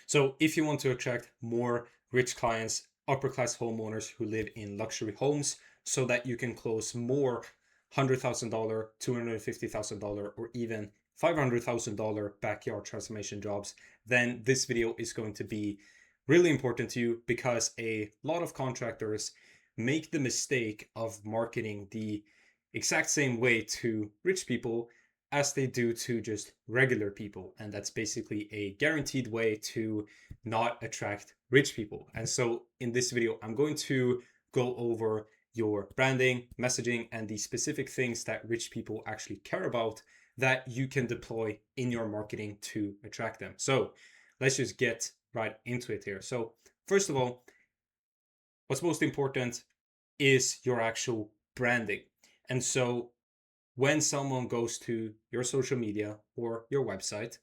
So if you want to attract more rich clients, upper class homeowners who live in luxury homes, so that you can close more $100,000, $250,000, or even $500,000 backyard transformation jobs, then this video is going to be really important to you, because a lot of contractors make the mistake of marketing the exact same way to rich people as they do to just regular people. And that's basically a guaranteed way to not attract rich people. And so in this video, I'm going to go over your branding, messaging, and the specific things that rich people actually care about that you can deploy in your marketing to attract them. So let's just get right into it here. So first of all, what's most important is your actual branding. And so when someone goes to your social media or your website,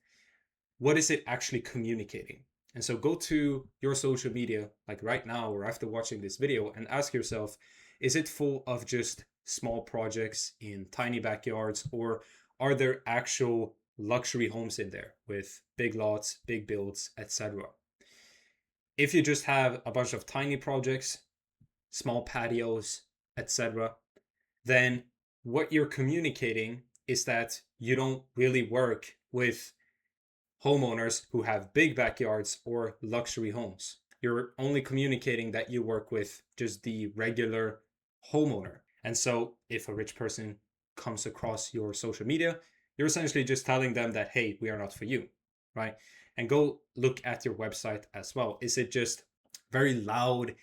what is it actually communicating? And so go to your social media, like right now or after watching this video, and ask yourself, is it full of just small projects in tiny backyards, or are there actual luxury homes in there with big lots, big builds, etc.? If you just have a bunch of tiny projects, small patios, etc., then what you're communicating is that you don't really work with homeowners who have big backyards or luxury homes. You're only communicating that you work with just the regular homeowner. And so if a rich person comes across your social media, you're essentially just telling them that, hey, we are not for you, right? And go look at your website as well. Is it just very loud,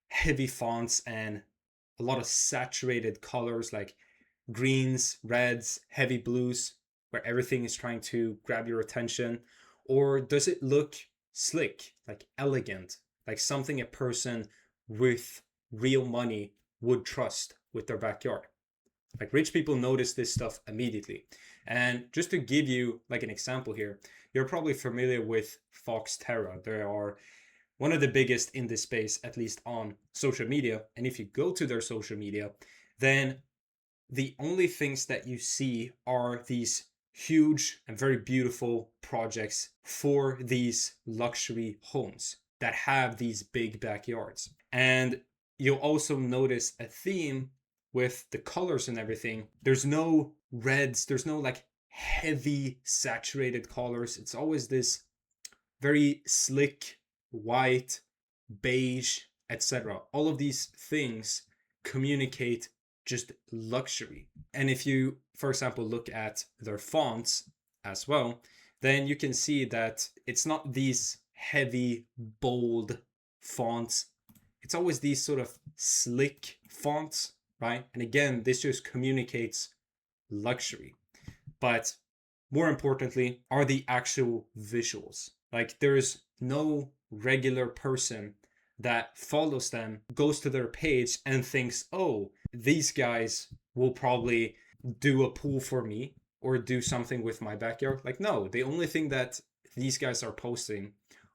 heavy fonts and a lot of saturated colors like greens, reds, heavy blues, where everything is trying to grab your attention? Or does it look slick, like elegant, like something a person with real money would trust with their backyard? Like rich people notice this stuff immediately. And just to give you like an example here, you're probably familiar with Foxterra. They are one of the biggest in this space, at least on social media. And if you go to their social media, then the only things that you see are these huge and very beautiful projects for these luxury homes that have these big backyards. And you'll also notice a theme with the colors and everything. There's no reds, there's no like heavy saturated colors. It's always this very slick white, beige, etc. All of these things communicate just luxury. And if you, for example, look at their fonts as well, then you can see that it's not these heavy, bold fonts. It's always these sort of slick fonts, right? And again, this just communicates luxury. But more importantly, are the actual visuals. Like there's no regular person that follows them, goes to their page and thinks, oh, these guys will probably do a pool for me or do something with my backyard. Like, no, the only thing that these guys are posting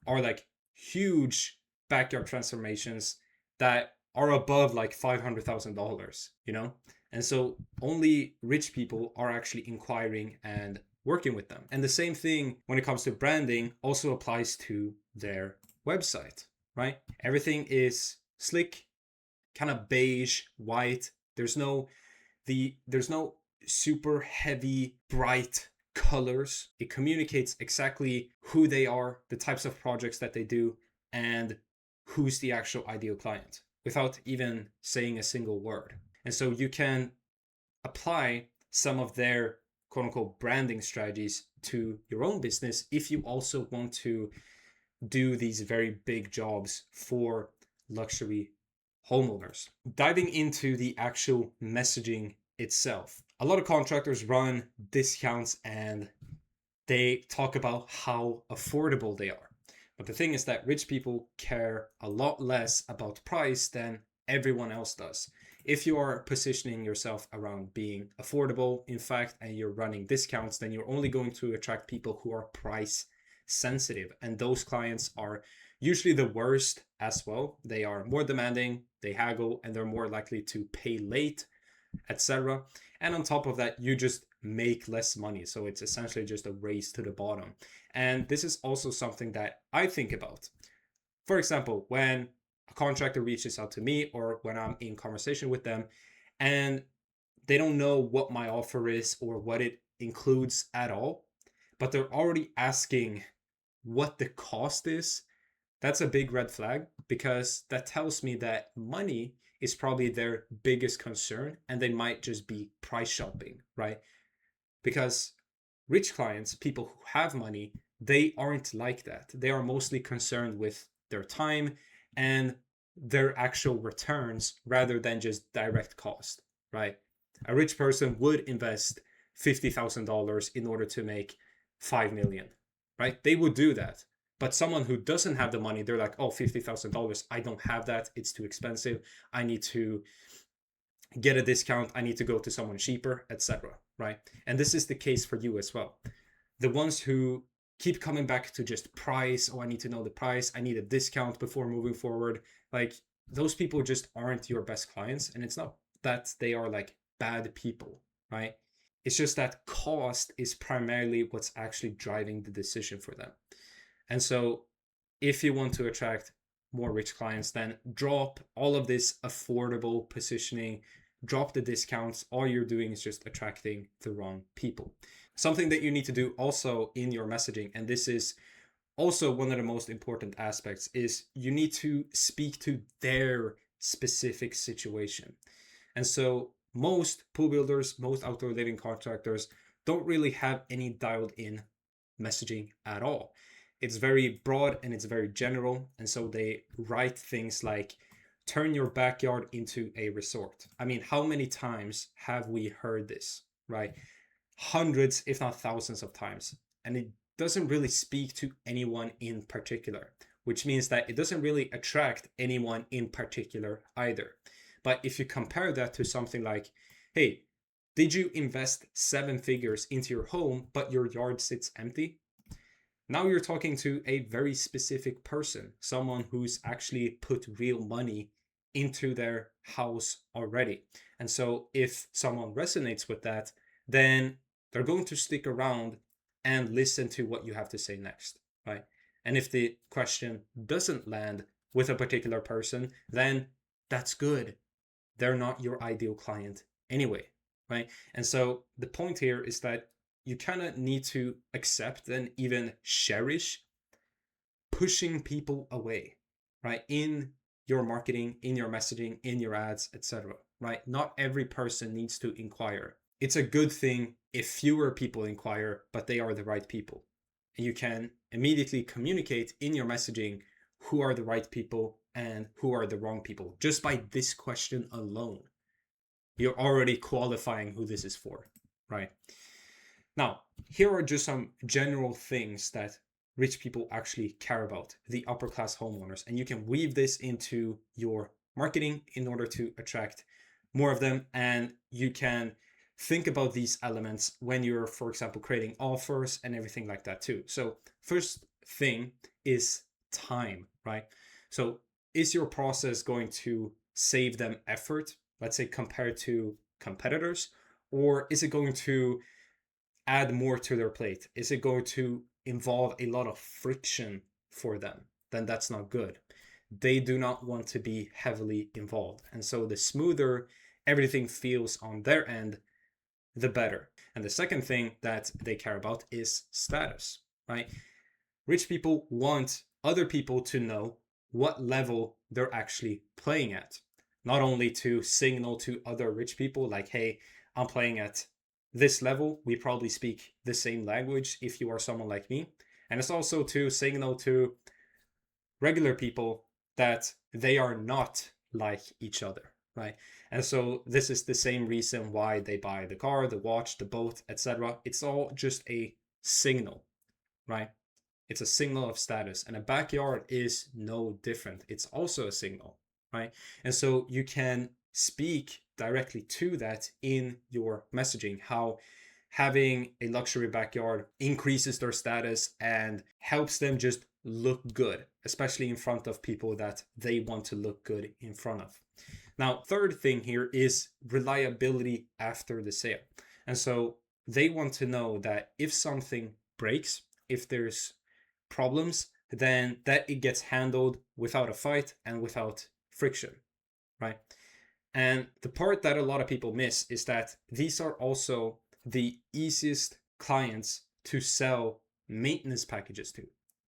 are like huge backyard transformations that are above like $500,000, you know? And so only rich people are actually inquiring and working with them. And the same thing when it comes to branding also applies to their website, right? Everything is slick, kind of beige, white. There's no super heavy, bright colors. It communicates exactly who they are, the types of projects that they do, and who's the actual ideal client without even saying a single word. And so you can apply some of their quote unquote branding strategies to your own business if you also want to do these very big jobs for luxury homeowners. Diving into the actual messaging itself, a lot of contractors run discounts and they talk about how affordable they are. But the thing is that rich people care a lot less about price than everyone else does. If you are positioning yourself around being affordable, in fact, and you're running discounts, then you're only going to attract people who are price sensitive. And those clients are usually the worst as well. They are more demanding, they haggle, and they're more likely to pay late, etc. And on top of that, you just make less money. So it's essentially just a race to the bottom. And this is also something that I think about. For example, when a contractor reaches out to me or when I'm in conversation with them and they don't know what my offer is or what it includes at all, but they're already asking what the cost is, that's a big red flag, because that tells me that money is probably their biggest concern and they might just be price shopping, right? Because rich clients, people who have money, they aren't like that. They are mostly concerned with their time and their actual returns rather than just direct cost, right? A rich person would invest $50,000 in order to make 5 million, right? They would do that. But someone who doesn't have the money, they're like, oh, $50,000, I don't have that. It's too expensive. I need to get a discount. I need to go to someone cheaper, etc. Right? And this is the case for you as well. The ones who keep coming back to just price, oh, I need to know the price, I need a discount before moving forward. Like, those people just aren't your best clients. And it's not that they are like bad people, right? It's just that cost is primarily what's actually driving the decision for them. And so if you want to attract more rich clients, then drop all of this affordable positioning, drop the discounts. All you're doing is just attracting the wrong people. Something that you need to do also in your messaging, and this is also one of the most important aspects, is you need to speak to their specific situation. And so most pool builders, most outdoor living contractors don't really have any dialed in messaging at all. It's very broad and it's very general. And so they write things like, turn your backyard into a resort. I mean, how many times have we heard this, right? Hundreds, if not thousands of times. And it doesn't really speak to anyone in particular, which means that it doesn't really attract anyone in particular either. But if you compare that to something like, hey, did you invest 7 figures into your home, but your yard sits empty? Now you're talking to a very specific person, someone who's actually put real money into their house already. And so if someone resonates with that, then they're going to stick around and listen to what you have to say next, right? And if the question doesn't land with a particular person, then that's good. They're not your ideal client anyway, right? And so the point here is that you kind of need to accept and even cherish pushing people away, right? In your marketing, in your messaging, in your ads, etc., right? Not every person needs to inquire. It's a good thing if fewer people inquire, but they are the right people. And you can immediately communicate in your messaging who are the right people and who are the wrong people. Just by this question alone, you're already qualifying who this is for, right? Now, here are just some general things that rich people actually care about, the upper class homeowners. And you can weave this into your marketing in order to attract more of them. And you can think about these elements when you're, for example, creating offers and everything like that too. So first thing is time, right? So is your process going to save them effort, let's say compared to competitors, or is it going to add more to their plate? Is it going to involve a lot of friction for them? Then that's not good. They do not want to be heavily involved. And so the smoother everything feels on their end, the better. And the second thing that they care about is status, right? Rich people want other people to know what level they're actually playing at. Not only to signal to other rich people like, hey, I'm playing at this level, we probably speak the same language if you are someone like me. And it's also to signal to regular people that they are not like each other, right? And so this is the same reason why they buy the car, the watch, the boat, etc. It's all just a signal, right? It's a signal of status, and a backyard is no different. It's also a signal, right? And so you can speak directly to that in your messaging, how having a luxury backyard increases their status and helps them just look good, especially in front of people that they want to look good in front of. Now, third thing here is reliability after the sale. And so they want to know that if something breaks, if there's problems, then that it gets handled without a fight and without friction, right? And the part that a lot of people miss is that these are also the easiest clients to sell maintenance packages to,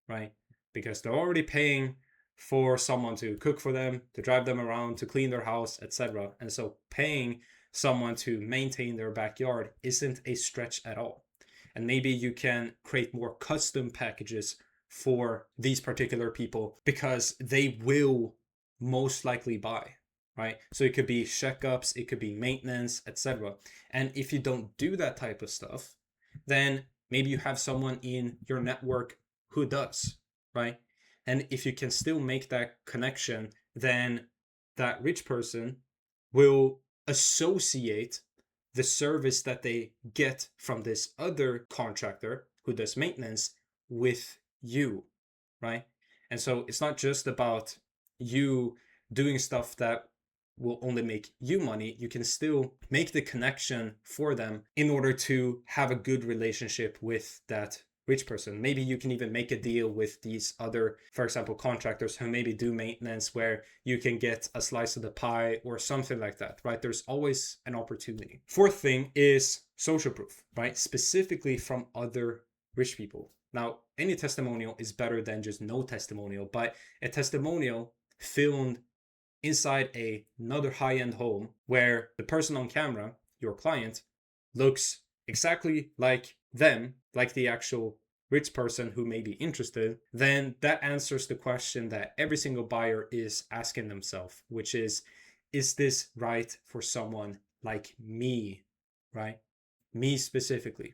right? Because they're already paying for someone to cook for them, to drive them around, to clean their house, etc. And so paying someone to maintain their backyard isn't a stretch at all. And maybe you can create more custom packages for these particular people because they will most likely buy, right? So it could be checkups, it could be maintenance, etc. And if you don't do that type of stuff, then maybe you have someone in your network who does, right? And if you can still make that connection, then that rich person will associate the service that they get from this other contractor who does maintenance with you, right? And so it's not just about you doing stuff that will only make you money. You can still make the connection for them in order to have a good relationship with that rich person. Maybe you can even make a deal with these other, for example, contractors who maybe do maintenance where you can get a slice of the pie or something like that, right? There's always an opportunity. Fourth thing is social proof, right? Specifically from other rich people. Now, any testimonial is better than just no testimonial, but a testimonial filmed inside another high-end home where the person on camera, your client, looks exactly like them, like the actual rich person who may be interested, then that answers the question that every single buyer is asking themselves, which is this right for someone like me, right? Me specifically.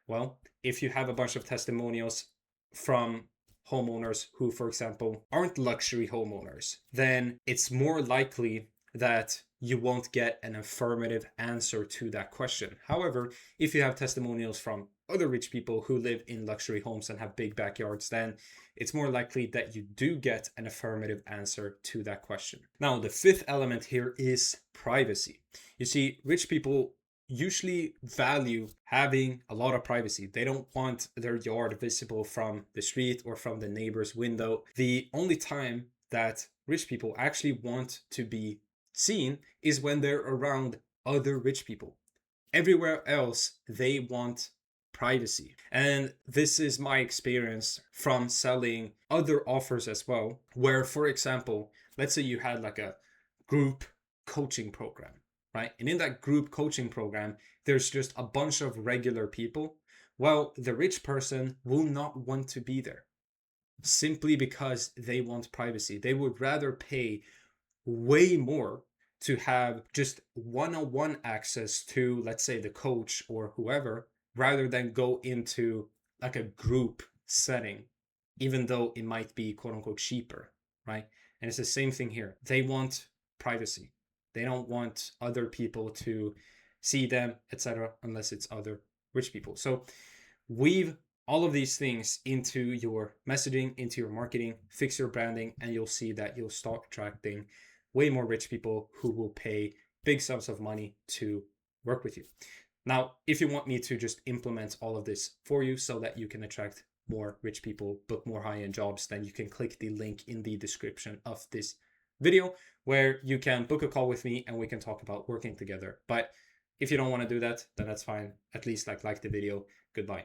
Well, if you have a bunch of testimonials from homeowners who, for example, aren't luxury homeowners, then it's more likely that you won't get an affirmative answer to that question. However, if you have testimonials from other rich people who live in luxury homes and have big backyards, then it's more likely that you do get an affirmative answer to that question. Now, the fifth element here is privacy. You see, rich people usually value having a lot of privacy. They don't want their yard visible from the street or from the neighbor's window. The only time that rich people actually want to be seen is when they're around other rich people. Everywhere else, they want privacy. And this is my experience from selling other offers as well, where, for example, let's say you had like a group coaching program, right? And in that group coaching program, there's just a bunch of regular people. Well, the rich person will not want to be there simply because they want privacy. They would rather pay way more to have just one-on-one access to, let's say, the coach or whoever, rather than go into like a group setting, even though it might be quote unquote cheaper, right? And it's the same thing here. They want privacy. They don't want other people to see them, etc., unless it's other rich people. So weave all of these things into your messaging, into your marketing, fix your branding, and you'll see that you'll start attracting way more rich people who will pay big sums of money to work with you. Now, if you want me to just implement all of this for you so that you can attract more rich people, book more high-end jobs, then you can click the link in the description of this video where you can book a call with me and we can talk about working together. But if you don't want to do that, then that's fine. At least like the video. Goodbye.